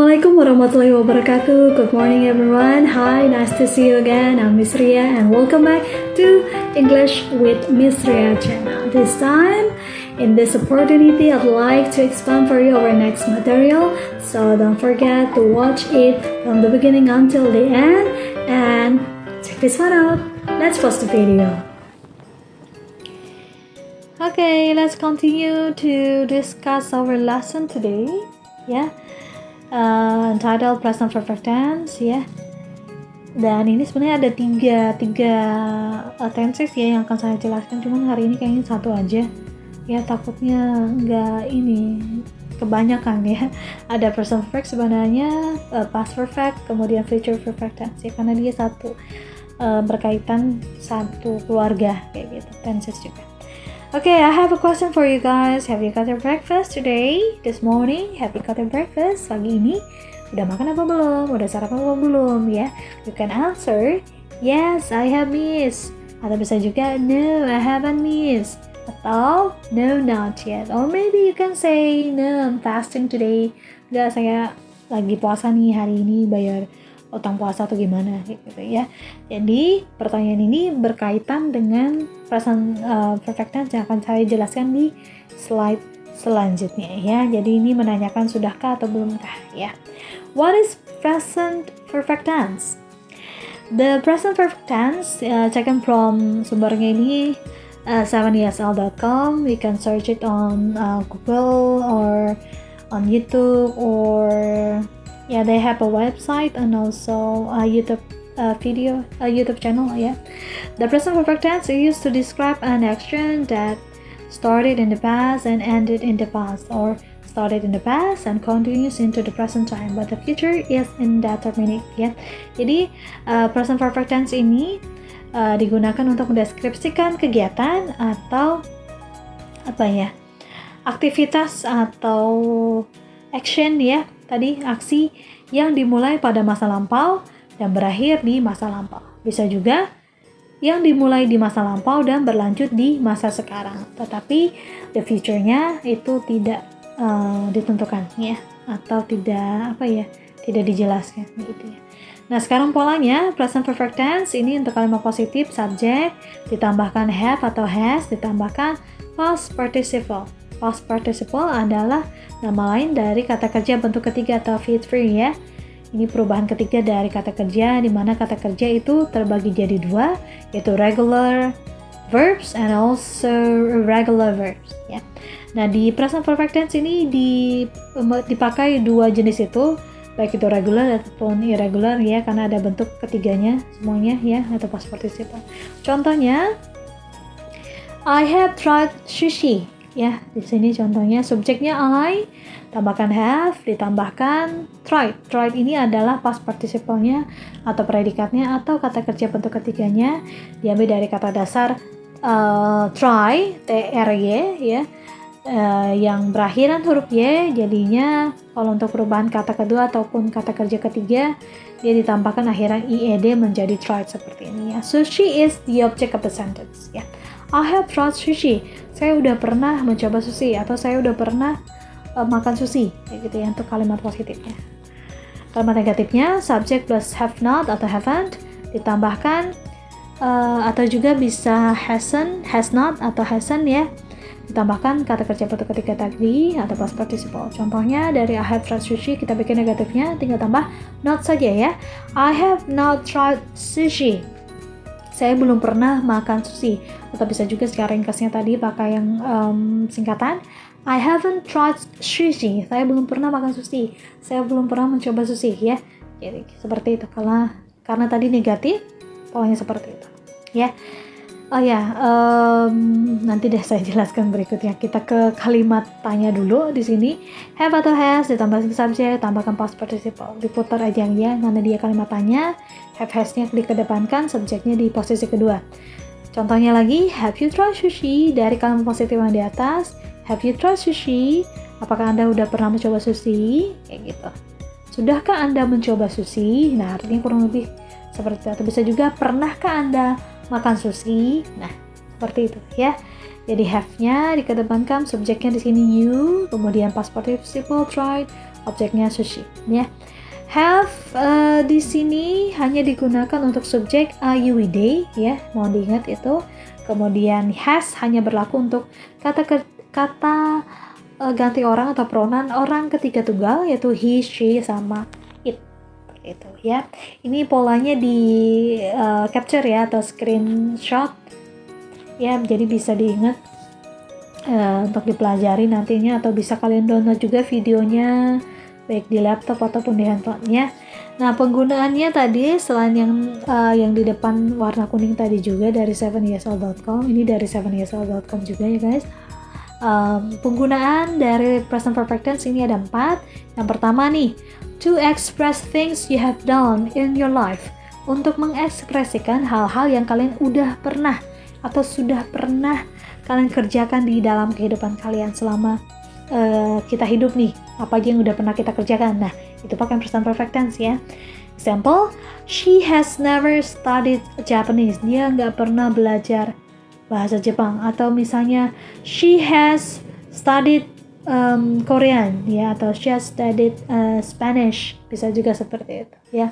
Assalamualaikum warahmatullahi wabarakatuh. Good morning everyone. Hi, nice to see you again. I'm Miss Ria and welcome back to English with Miss Ria channel. This time, in this opportunity, I'd like to explain for you our next material. So don't forget to watch it from the beginning until the end and check this one out. Let's pause the video. Okay, let's continue to discuss our lesson today. Entitled present perfect tense dan ini sebenarnya ada tiga tenses yang akan saya jelaskan, cuman hari ini kayaknya satu aja takutnya nggak ini kebanyakan ada present perfect sebenarnya, past perfect, kemudian future perfect tense karena dia satu berkaitan satu keluarga kayak gitu tenses juga. Okay, I have a question for you guys. Have you got your breakfast today? This morning, have you got your breakfast? Pagi ini, udah makan apa belum? Udah sarapan apa belum? You can answer, yes, I have miss. Atau bisa juga, no, I haven't miss. Atau, no, not yet. Or maybe you can say, no, I'm fasting today. Enggak, saya lagi puasa nih hari ini, bayar utang puasa atau gimana gitu ya. Jadi pertanyaan ini berkaitan dengan present perfect tense yang akan saya jelaskan di slide selanjutnya Jadi ini menanyakan sudahkah atau belumkah What is present perfect tense? The present perfect tense taken from sumbernya ini 7esl.com. You can search it on Google or on YouTube or they have a website and also a YouTube YouTube channel. The present perfect tense is used to describe an action that started in the past and ended in the past, or started in the past and continues into the present time, but the future is indeterminate. Jadi present perfect tense ini digunakan untuk mendeskripsikan kegiatan atau aktivitas atau action tadi aksi yang dimulai pada masa lampau dan berakhir di masa lampau. Bisa juga yang dimulai di masa lampau dan berlanjut di masa sekarang. Tetapi the future-nya itu tidak ditentukan atau tidak tidak dijelaskan gitu Nah, sekarang polanya present perfect tense ini untuk kalimat positif subjek ditambahkan have atau has ditambahkan past participle. Past participle adalah nama lain dari kata kerja bentuk ketiga atau V3 Ini perubahan ketiga dari kata kerja, di mana kata kerja itu terbagi jadi dua, yaitu regular verbs and also irregular verbs Nah, di present perfect tense ini dipakai dua jenis itu, baik itu regular ataupun irregular karena ada bentuk ketiganya semuanya atau past participle. Contohnya, I have tried sushi. Di sini contohnya subjeknya I, tambahkan have, ditambahkan tried. Tried ini adalah past participle-nya atau predikatnya atau kata kerja bentuk ketiganya diambil dari kata dasar try, try yang berakhiran huruf y, jadinya kalau untuk perubahan kata kedua ataupun kata kerja ketiga dia ditambahkan akhiran ied menjadi tried seperti ini Sushi is the object of the sentence I have tried sushi. Saya udah pernah mencoba sushi atau saya udah pernah makan sushi gitu untuk kalimat positifnya. Kalimat negatifnya subject plus have not atau haven't ditambahkan atau juga bisa hasn't, has not atau hasn't ditambahkan kata kerja bentuk ketiga tadi atau past participle. Contohnya dari I have tried sushi kita bikin negatifnya tinggal tambah not saja I have not tried sushi. Saya belum pernah makan sushi. Atau bisa juga secara ringkasnya tadi pakai yang singkatan I haven't tried sushi. Saya belum pernah makan sushi. Saya belum pernah mencoba sushi Jadi seperti itu karena tadi negatif polanya seperti itu nanti deh saya jelaskan berikutnya. Kita ke kalimat tanya dulu di sini. Have atau has ditambah subjek, tambahkan past participle. Diputar aja karena dia kalimat tanya. Have has-nya dikedepankan, subjeknya di posisi kedua. Contohnya lagi, have you tried sushi? Dari kalimat positif yang di atas, have you tried sushi? Apakah Anda udah pernah mencoba sushi? Kayak gitu. Sudahkah Anda mencoba sushi? Nah, artinya kurang lebih seperti itu. Atau bisa juga, pernahkah Anda makan sushi? Nah, seperti itu Jadi have-nya dikedepankan, subjeknya di sini you, kemudian past participle tried, objeknya sushi ya. Have di sini hanya digunakan untuk subjek IUD ya, mohon diingat itu. Kemudian has hanya berlaku untuk kata ganti orang atau pronoun orang ketiga tunggal, yaitu he, she, sama it itu ya. Ini polanya di capture ya atau screenshot ya, jadi bisa diingat untuk dipelajari nantinya, atau bisa kalian download juga videonya baik di laptop ataupun di handphonenya. Nah, penggunaannya tadi selain yang di depan warna kuning tadi juga dari 7yearold.com, ini dari 7yearold.com juga ya guys. Penggunaan dari present perfect tense ini ada 4. Yang pertama nih, to express things you have done in your life, untuk mengekspresikan hal-hal yang kalian udah pernah atau sudah pernah kalian kerjakan di dalam kehidupan kalian selama kita hidup nih, apa aja yang udah pernah kita kerjakan. Nah, itu pakai present perfect tense ya. Example, she has never studied Japanese, dia nggak pernah belajar bahasa Jepang. Atau misalnya she has studied Korean ya, atau she has studied Spanish, bisa juga seperti itu ya.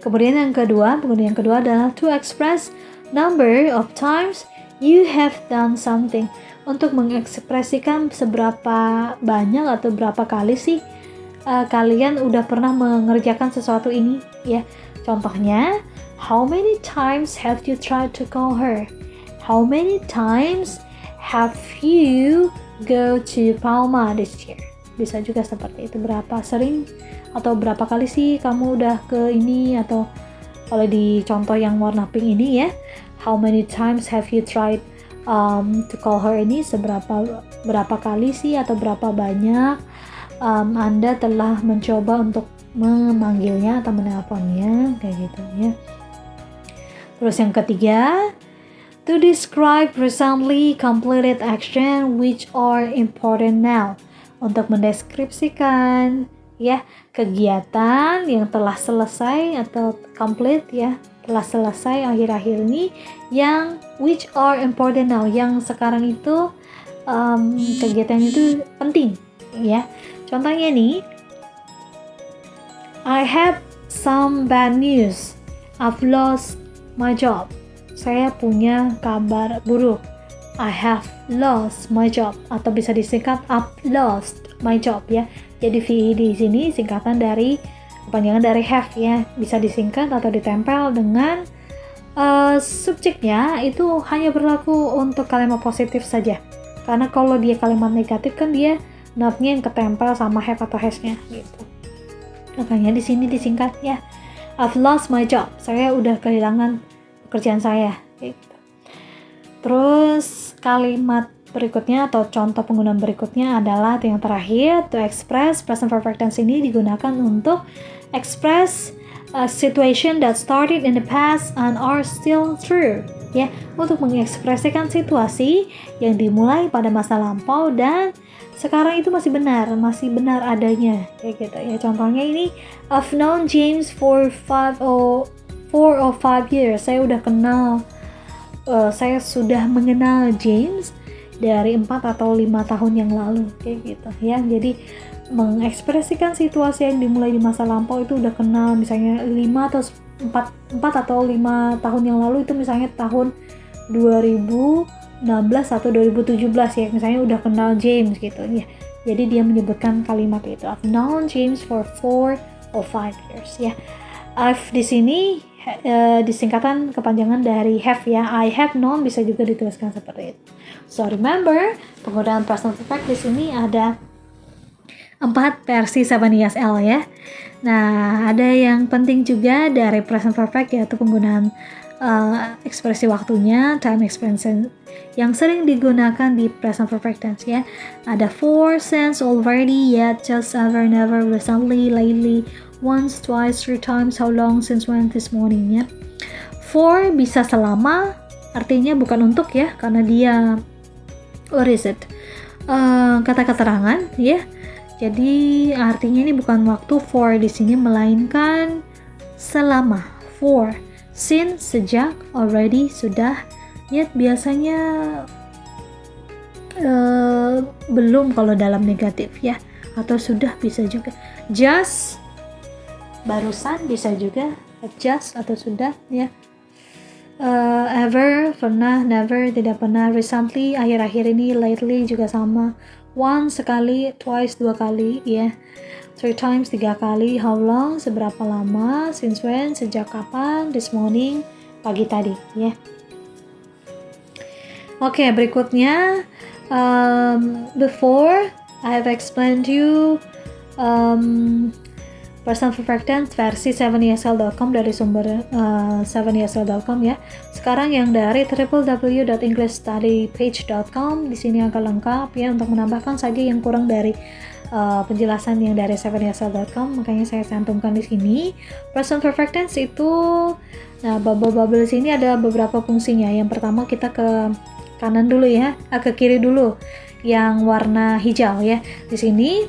Kemudian yang kedua, penggunaan yang kedua adalah to express number of times you have done something, untuk mengekspresikan seberapa banyak atau berapa kali sih kalian udah pernah mengerjakan sesuatu ini ya. Contohnya, how many times have you tried to call her? How many times have you go to Palma this year? Bisa juga seperti itu, berapa sering atau berapa kali sih kamu udah ke ini, atau kalau di contoh yang warna pink ini ya, how many times have you tried to call her, ini berapa kali sih atau berapa banyak Anda telah mencoba untuk memanggilnya atau menelponnya, kayak gitu ya. Terus yang ketiga, to describe recently completed action which are important now, untuk mendeskripsikan ya kegiatan yang telah selesai atau complete ya, telah selesai akhir-akhir ini, yang which are important now, yang sekarang itu kegiatan itu penting ya. Contohnya nih, I have some bad news, I've lost my job, saya punya kabar buruk. I have lost my job, atau bisa disingkat I've lost my job ya. Jadi VI di sini singkatan dari kepanjangan dari have ya, bisa disingkat atau ditempel dengan subjeknya itu hanya berlaku untuk kalimat positif saja. Karena kalau dia kalimat negatif kan dia not-nya yang ketempel sama have atau has-nya gitu. Makanya di sini disingkat ya. I've lost my job, saya udah kehilangan pekerjaan saya gitu. Terus kalimat berikutnya atau contoh penggunaan berikutnya adalah yang terakhir, to express. Present perfect tense ini digunakan untuk express a situation that started in the past and are still true ya, untuk mengekspresikan situasi yang dimulai pada masa lampau dan sekarang itu masih benar adanya kayak gitu ya. Contohnya ini, I've known James for 4 or 5 years, saya sudah mengenal James dari 4 atau 5 tahun yang lalu kayak gitu ya. Jadi mengekspresikan situasi yang dimulai di masa lampau itu udah kenal, misalnya 4 atau 5 tahun yang lalu, itu misalnya tahun 2016 atau 2017 ya, misalnya udah kenal James gitu ya. Jadi dia menyebutkan kalimat itu, I've known James for 4 or 5 years ya. I've di sini disingkatan kepanjangan dari have ya. I have known bisa juga dituliskan seperti itu. So remember, penggunaan present perfect di sini ada 4 versi 7ESL ya. Nah, ada yang penting juga dari present perfect, yaitu penggunaan ekspresi waktunya, time expression, yang sering digunakan di present perfect tense ya. Ada for, since, already, yet, just, ever, never, recently, lately, once, twice, 3 times, how long, since when, this morning ya. For bisa selama, artinya bukan untuk ya, karena dia what is it? Kata keterangan ya. Jadi artinya ini bukan waktu for di sini, melainkan selama. For, since, sejak, already, sudah, yet biasanya belum kalau dalam negatif ya. atau sudah bisa juga. Just barusan bisa juga, just atau sudah ya. Ever, pernah, never, tidak pernah, recently, akhir-akhir ini, lately juga sama. Once, sekali, twice, 2 kali ya. 3 times, 3 kali. How long, seberapa lama, since when, sejak kapan, this morning, pagi tadi ya. Oke, berikutnya before I have explained you Personal Perfect Tense versi 7esl.com dari sumber 7esl.com ya. Sekarang yang dari www.englishstudypage.com, di sini agak lengkap ya, untuk menambahkan saja yang kurang dari penjelasan yang dari 7esl.com, makanya saya cantumkan di sini. Present Perfect Tense itu, nah bubble-bubble di sini ada beberapa fungsinya. Yang pertama kita ke kanan dulu ya, ke kiri dulu, yang warna hijau ya. Di sini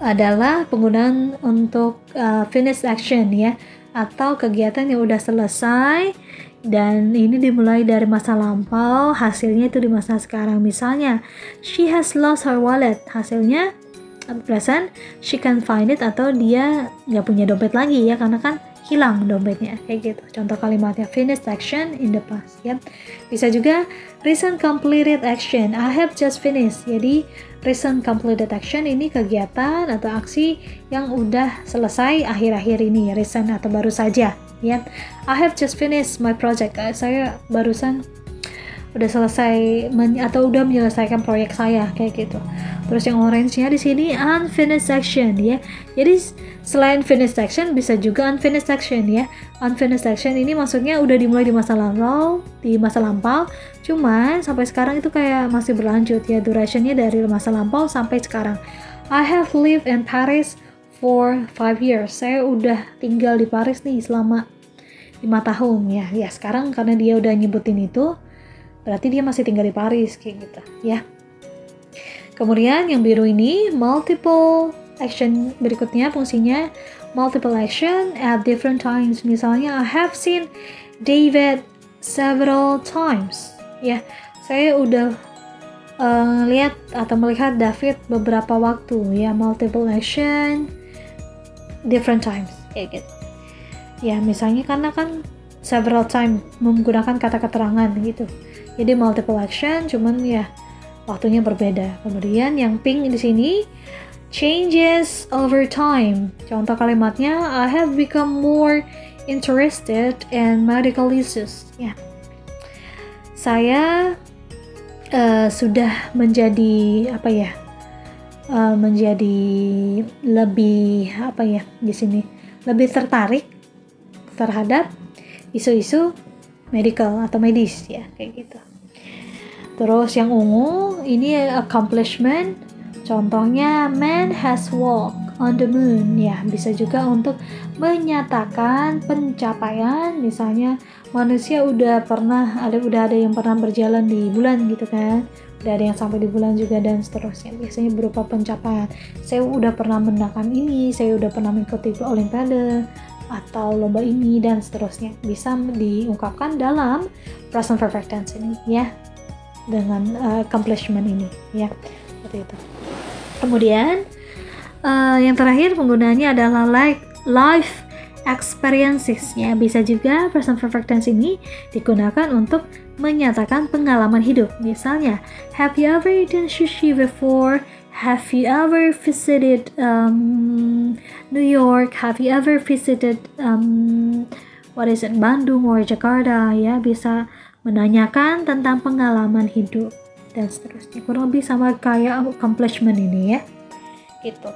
adalah penggunaan untuk finished action ya, atau kegiatan yang udah selesai dan ini dimulai dari masa lampau, hasilnya itu di masa sekarang. Misalnya, she has lost her wallet, hasilnya present, she can find it, atau dia nggak punya dompet lagi ya, karena kan hilang dompetnya, kayak gitu. Contoh kalimatnya finished action in the past ya. Bisa juga recent completed action, I have just finished. Jadi recent completed action ini kegiatan atau aksi yang udah selesai akhir-akhir ini, recent atau baru saja ya. I have just finished my project, saya barusan udah selesai atau udah menyelesaikan proyek saya, kayak gitu. Terus yang orange-nya di sini unfinished action ya. Jadi selain finished action bisa juga unfinished action ya. Unfinished action ini maksudnya udah dimulai di masa lampau, cuman sampai sekarang itu kayak masih berlanjut ya, durationnya dari masa lampau sampai sekarang. I have lived in Paris for 5 years. Saya udah tinggal di Paris nih selama 5 tahun ya. Ya sekarang karena dia udah nyebutin itu, berarti dia masih tinggal di Paris, kayak gitu ya. Kemudian yang biru ini multiple action, berikutnya fungsinya multiple action at different times. Misalnya I have seen David several times ya, saya udah lihat atau melihat David beberapa waktu ya. Multiple action different times, kayak gitu ya. Misalnya karena kan several time menggunakan kata keterangan gitu, jadi multiple action, cuman ya waktunya berbeda. Kemudian yang pink di sini changes over time. Contoh kalimatnya I have become more interested in medical issues ya. Saya sudah menjadi menjadi lebih di sini lebih tertarik terhadap isu-isu medical atau medis ya, kayak gitu. Terus yang ungu ini accomplishment, contohnya man has walked on the moon ya, bisa juga untuk menyatakan pencapaian. Misalnya manusia udah ada yang pernah berjalan di bulan gitu kan, udah ada yang sampai di bulan juga, dan seterusnya. Biasanya berupa pencapaian, saya udah pernah menangkan ini, saya udah pernah mengikuti olimpiade atau lomba ini, dan seterusnya. Bisa diungkapkan dalam present perfect tense ini ya, dengan accomplishment ini ya, seperti itu. Kemudian yang terakhir penggunaannya adalah life experiences ya. Bisa juga present perfect tense ini digunakan untuk menyatakan pengalaman hidup. Misalnya, have you ever eaten sushi before? Have you ever visited New York? Have you ever visited Bandung or Jakarta ya. Bisa menanyakan tentang pengalaman hidup dan seterusnya. Kurang lebih sama kayak accomplishment ini ya, gitu.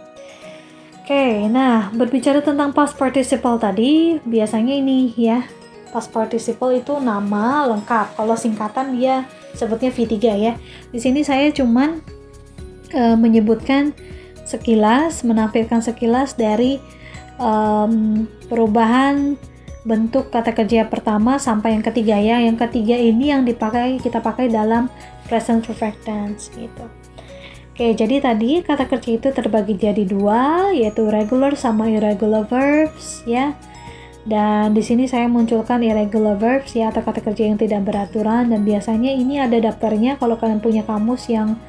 Oke, nah berbicara tentang past participle tadi, biasanya ini ya, past participle itu nama lengkap. Kalau singkatan dia sebutnya V3 ya. Di sini saya cuman menyebutkan sekilas, menampilkan sekilas dari perubahan bentuk kata kerja pertama sampai yang ketiga ya. Yang ketiga ini yang kita pakai dalam present perfect tense gitu. Oke, jadi tadi kata kerja itu terbagi jadi 2, yaitu regular sama irregular verbs ya. Dan di sini saya munculkan irregular verbs ya, atau kata kerja yang tidak beraturan, dan biasanya ini ada daftarnya kalau kalian punya kamus yang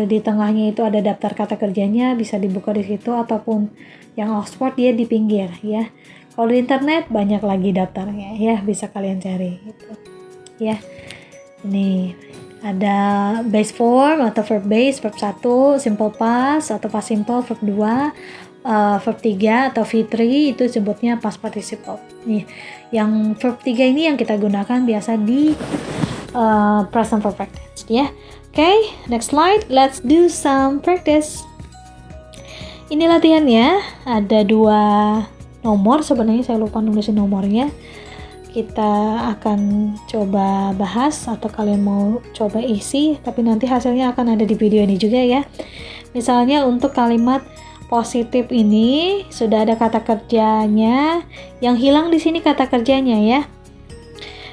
di tengahnya itu ada daftar kata kerjanya, bisa dibuka di situ, ataupun yang Oxford dia di pinggir ya. Kalau di internet banyak lagi daftarnya ya, bisa kalian cari gitu ya. Ini ada base form atau verb base, verb 1, simple past atau past simple, verb 2, verb 3 atau V3 itu sebutnya past participle. Nih, yang verb 3 ini yang kita gunakan biasa di present perfect tense ya. Okay, next slide. Let's do some practice. Ini latihannya, ada 2 nomor, sebenarnya saya lupa nulisin nomornya. Kita akan coba bahas atau kalian mau coba isi, tapi nanti hasilnya akan ada di video ini juga ya. Misalnya untuk kalimat positif ini sudah ada kata kerjanya, yang hilang di sini kata kerjanya ya.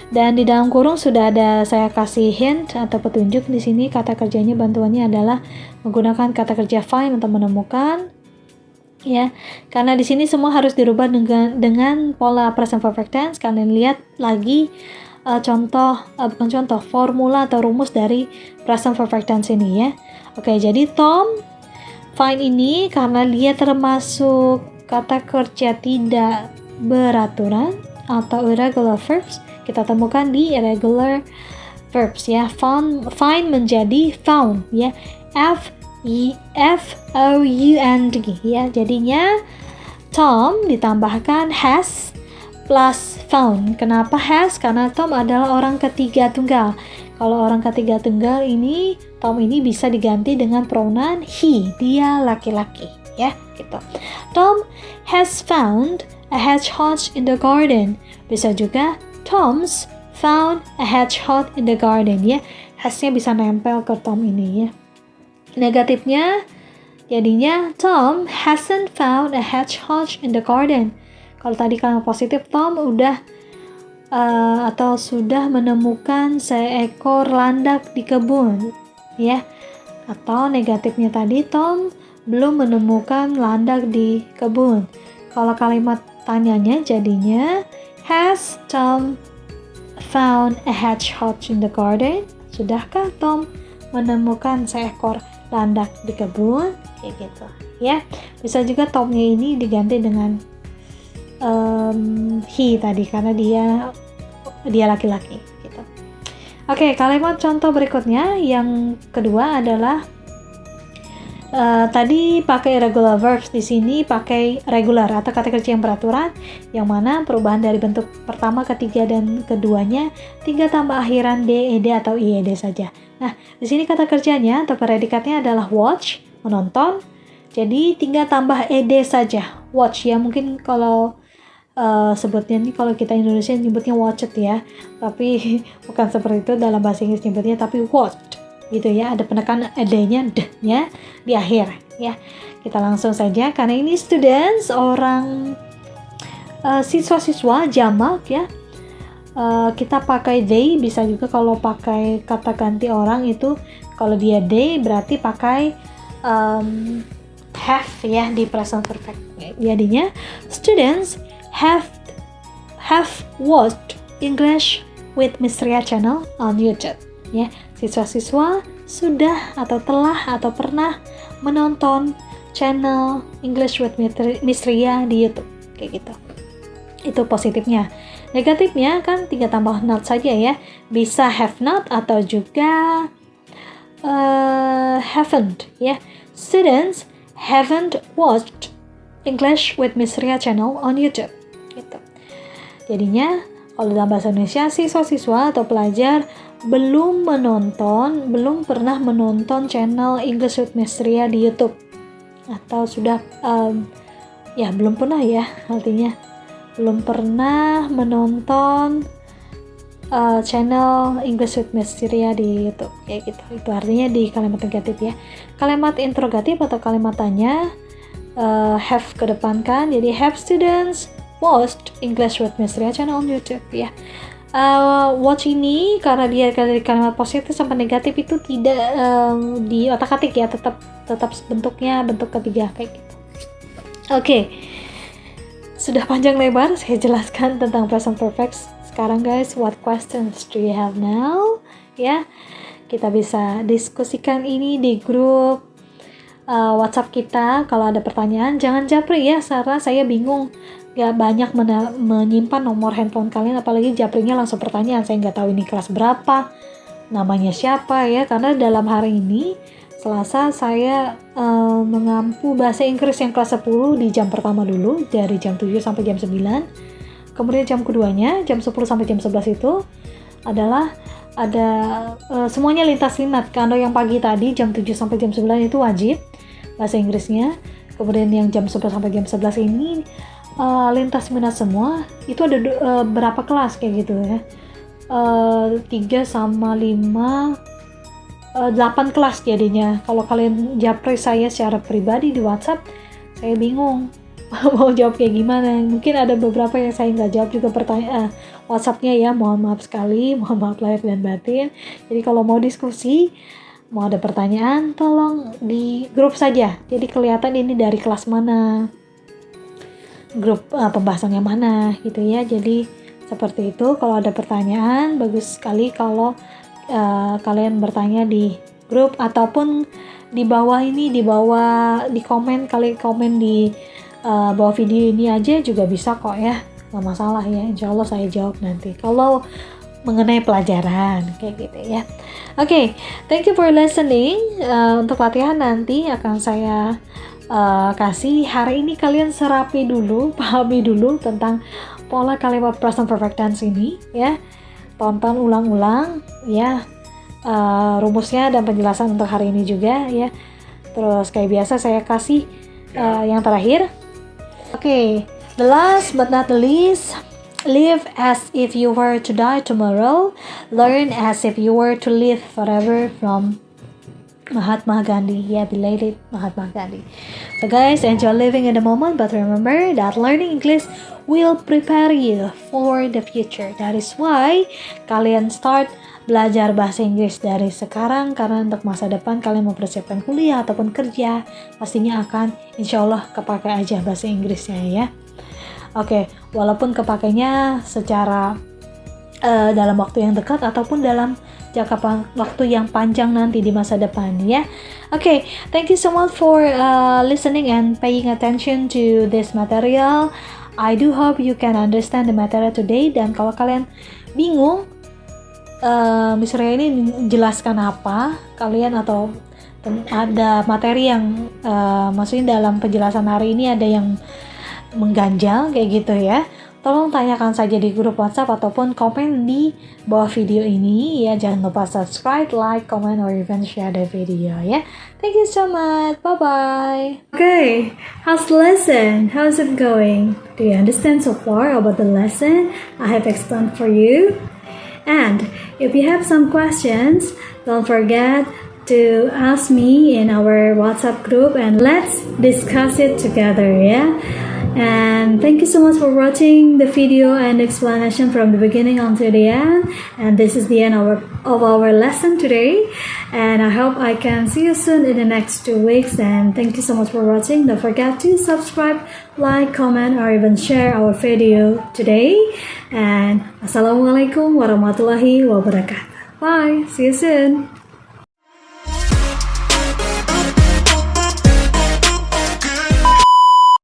Dan di dalam kurung sudah ada saya kasih hint atau petunjuk di sini, kata kerjanya bantuannya adalah menggunakan kata kerja find untuk menemukan ya. Karena di sini semua harus dirubah dengan pola present perfect tense. Kalian lihat lagi formula atau rumus dari present perfect tense ini ya. Oke, jadi Tom find ini karena dia termasuk kata kerja tidak beraturan atau irregular verbs, kita temukan di irregular verbs ya. Find menjadi found ya, F-O-U-N-D ya. Jadinya Tom ditambahkan has plus found. Kenapa has? Karena Tom adalah orang ketiga tunggal. Kalau orang ketiga tunggal ini, Tom ini bisa diganti dengan pronoun he, dia laki-laki ya gitu. Tom has found a hedgehog in the garden. Bisa juga Tom's found a hedgehog in the garden ya. Has-nya bisa nempel ke Tom ini ya. Negatifnya jadinya Tom hasn't found a hedgehog in the garden. Kalau tadi kalimat positif, Tom udah atau sudah menemukan seekor landak di kebun ya. Atau negatifnya tadi, Tom belum menemukan landak di kebun. Kalau kalimat tanyanya jadinya has Tom found a hedgehog in the garden? Sudahkah Tom menemukan seekor landak di kebun? Kayak gitu ya. Bisa juga Tomnya ini diganti dengan he tadi karena dia laki-laki gitu. Oke, kalimat contoh berikutnya yang kedua adalah tadi pakai irregular verbs, di sini pakai regular atau kata kerja yang beraturan, yang mana perubahan dari bentuk pertama, ketiga dan keduanya 3 tambah akhiran d, ed atau ied saja. Nah, di sini kata kerjanya atau predikatnya adalah watch, menonton. Jadi 3 tambah ed saja. Watch ya, mungkin kalau sebutnya ini kalau kita Indonesia nyebutnya watched ya, tapi bukan seperti itu dalam bahasa Inggris nyebutnya, tapi watched gitu ya, ada penekanan ed-nya, d-nya di akhir ya. Kita langsung saja karena ini students, orang siswa-siswa jamak ya. Kita pakai they, bisa juga kalau pakai kata ganti orang itu, kalau dia they berarti pakai have ya di present perfect. Jadinya students have watched English with Miss Ria channel on YouTube ya. Siswa-siswa sudah atau telah atau pernah menonton channel English with Miss Ria di YouTube kayak gitu. Itu positifnya. Negatifnya kan 3 tambah not saja ya. Bisa have not atau juga haven't ya. Students haven't watched English with Miss Ria channel on YouTube gitu. Jadinya kalau dalam bahasa Indonesia, siswa-siswa atau pelajar belum pernah menonton channel English with Miss Ria di YouTube, atau sudah ya belum pernah ya, artinya belum pernah menonton channel English with Miss Ria di YouTube kayak gitu. Itu artinya di kalimat negatif ya. Kalimat interrogatif atau kalimat tanya have kedepankan, jadi have students watched English with Miss Ria channel on YouTube ya. Watch ini karena dia dari kalimat positif sampai negatif itu tidak di otak-atik ya, tetap bentuknya bentuk ketiga kayak gitu. Oke. Sudah panjang lebar saya jelaskan tentang present perfect. Sekarang guys, what questions do you have now? Ya. kita bisa diskusikan ini di grup WhatsApp kita. Kalau ada pertanyaan jangan japri ya, karena saya bingung gak banyak menyimpan nomor handphone kalian, apalagi japringnya langsung pertanyaan. Saya nggak tahu ini kelas berapa, namanya siapa ya, karena dalam hari ini Selasa saya mengampu bahasa Inggris yang kelas 10 di jam pertama dulu, dari jam 7 sampai jam 9. Kemudian jam keduanya, jam 10 sampai jam 11 itu adalah ada semuanya lintas minat. Kalau yang pagi tadi jam 7 sampai jam 9 itu wajib bahasa Inggrisnya. Kemudian yang jam 11 sampai jam 11 ini lintas minat semua. Itu ada berapa kelas kayak gitu ya. 3 sama 5 8 kelas jadinya. Kalau kalian japri saya secara pribadi di WhatsApp, saya bingung mau jawab kayak gimana. Mungkin ada beberapa yang saya nggak jawab juga pertanyaan WhatsAppnya ya, mohon maaf sekali, mohon maaf lahir dan batin. Jadi kalau mau diskusi, mau ada pertanyaan, tolong di grup saja, jadi kelihatan ini dari kelas mana, grup pembahasan yang mana gitu ya. Jadi seperti itu. Kalau ada pertanyaan, bagus sekali kalau kalian bertanya di grup, ataupun di bawah ini, di komen, kalian komen di bawah video ini aja juga bisa kok ya, nggak masalah ya, insya Allah saya jawab nanti kalau mengenai pelajaran kayak gitu ya. Oke, thank you for listening. Untuk latihan nanti akan saya kasih. Hari ini kalian serapi dulu, pahami dulu tentang pola kalimat present perfect tense ini ya. Tonton ulang-ulang ya rumusnya dan penjelasan untuk hari ini juga ya. Terus kayak biasa saya kasih yang terakhir. Oke, the last but not the least, live as if you were to die tomorrow, learn as if you were to live forever, from Mahatma Gandhi. Yeah, belated Mahatma Gandhi. So guys, enjoy living in the moment, but remember that learning English will prepare you for the future. That is why kalian start belajar bahasa Inggris dari sekarang, karena untuk masa depan kalian mempersiapkan kuliah ataupun kerja, pastinya akan insya Allah kepakai aja bahasa Inggrisnya ya. Oke, walaupun kepakainya secara dalam waktu yang dekat ataupun dalam jangka waktu yang panjang nanti di masa depan ya. Okay, thank you so much for listening and paying attention to this material. I do hope you can understand the material today. Dan kalau kalian bingung Miss Ria ini menjelaskan apa, kalian atau ada materi yang maksudnya dalam penjelasan hari ini ada yang mengganjal kayak gitu ya, tolong tanyakan saja di grup WhatsApp ataupun komen di bawah video ini ya. Jangan lupa subscribe, like, comment, or even share the video ya. Thank you so much. Bye bye. Okay, how's the lesson? How's it going? Do you understand so far about the lesson I have explained for you? And if you have some questions, don't forget to ask me in our WhatsApp group and let's discuss it together, yeah? And thank you so much for watching the video and explanation from the beginning until the end. And this is the end of our lesson today. And I hope I can see you soon in the next 2 weeks. And thank you so much for watching. Don't forget to subscribe, like, comment, or even share our video today. And Assalamualaikum warahmatullahi wabarakatuh. Bye. See you soon.